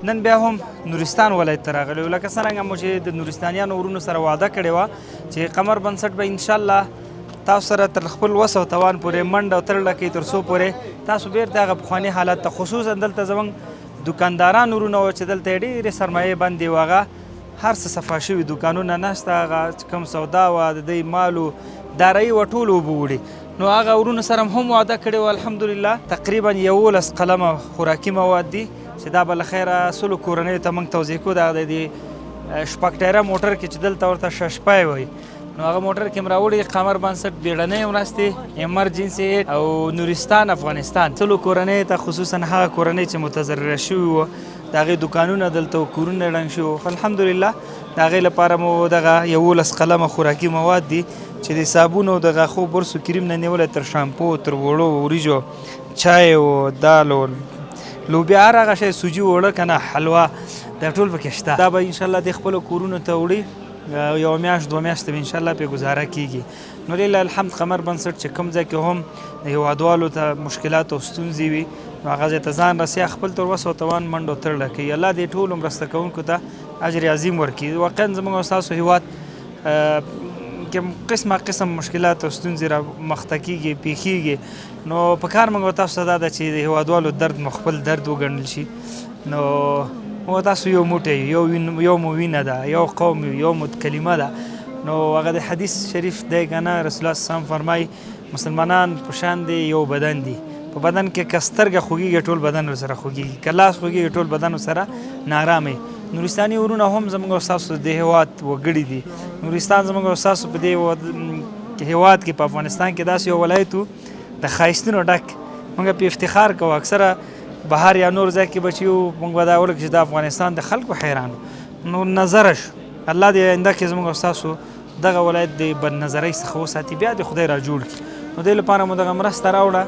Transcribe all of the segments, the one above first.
نن بیا هم نورستان ولایت ته راغلی یو. لکه څرنګه مو چې د نورستانیانو ورونو سره وعده کړې وه چې قمر بنسټ به انشاءالله تاسو سره تر خپل وس او توان پورې منډه او ترړه کوي تر څو پورې تاسو بیرته هغه پخواني حالت ته، خصوصا دلته زموږ دوکانداران ورونه وو چې دلته یې ډېرې سرمایې بندې وو، هغه هر څه صفا شوي دوکانونه نشته، هغه کوم سودا وه د دوی مال و دارایي وه ټول اوبه وړي. نو هغه ورونو سره هم وعده کړې وه الحمدلله تقریبا 11 قلمه خوراکي مواد دي چې دا به له خیره سلو کورنیو ته موږ توضیح کوو. دا د شپږ ټایره موټر کې چې دلته ورته ششپای وایي، نو هغه موټر کې م راوړي قمر بنسټ بیړنۍ مرستې ایمرجنسي ایډ او نورستان افغانستان سلو کورنیو ته، خصوصا هغه کورنۍ چې متضرره شوي وو د هغې دوکانونه دلته کورونه ړنګ شوي وو. الحمدلله د هغې لپاره مو دغه 11 قلمه خوراکي مواد دي چې د صابون او د غاښو برس و کریم نه نیولی تر شامپو تر وړو وریجو چای و دال و لوبیا هر هغه شی سوجي وړه که نه حلوا دا ټول پکې شته. دا به انشاءالله د خپلو کورونو ته وړي، یوه میاشت دوه میاشتې به انشاءالله پرې ګزاره کېږي. نو لله الحمد قمر بنسټ چې کوم ځای کې هم د هېوادوالو ته مشکلات او ستونزې وي نو هغه ځای ته ځان رسوي، خپل تر وس او توان منډه ترړه کوي. الله دې ټولو مرسته کوونکو ته اجر عظیم ورکړي. واقعا زموږ او ستاسو هېواد کې قسم مشکلات او ستونزې را مخته کېږي پیښیږي، نو په کار موږ تاسو ته دا ده چې د هېوادوالو درد مو خپل درد وګڼل شي. نو موږ تاسو یو موټی یو مو وینه ده، یو قوم یو مو کلمه ده. نو هغه د حدیث شریف دی که نه، رسول الله صلی الله علیه وسلم فرمایي مسلمانان په شان دی یو بدن دی، په بدن کې که سترګه خوږېږي ټول بدن ورسره خوږېږي، که لاس خوږېږي ټول بدن ورسره نارامه. نورستاني ورونه هم زموږ او ستاسو د هېواد وګړي دي. نورستان زموږ او ستاسو په دې هېواد کې په افغانستان کې داسې یو ولایت و د ښایستونو ډک، موږ پې افتخار کوو. اکثره بهر یا نور ځای کې به چې یو موږ به دا ولکه چې د افغانستان د خلکو حیران نو نظره شو. الله دې آینده کې زموږ او ستاسو دغه ولایت د بدنظرۍ څخه وساتي، بیا دې خدای را جوړ کړي. نو دې لپاره مو دغه مرسته راوړه.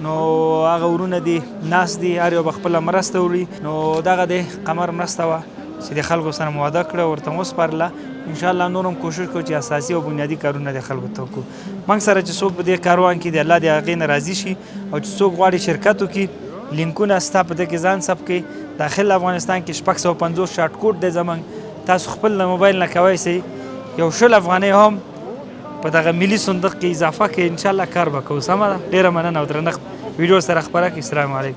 نو هغه ورونه دي ناست دي، هر یو به خپله مرسته وړي. نو دغه د قمر مرسته وه چې د خلکو سره مو وعده کړه، ورته مو وسپارله. انشاءالله نور هم کوشش کوو چې اساسي او بنیادي کارونه د خلکو ته وکړو. موږ سره چې څوک په دې کاروان کې دی الله دې هغې نه راضي شي، او چې څوک غواړي شرکت وکړي لینکونه ستا په دې کې ځان ثبت کړي. داخل افغانستان کې 650 شارټ کوډ دی زموږ، تاسو خپل له موبایل نه کوی سئ یو 20 افغانۍ هم په دغه ملي صندوق کې اضافه کړئ، انشاءالله کار به کوو. سمه ده، ډېره مننه او درنښت. ویډیو سره خپره کړئ. السلام علیکم.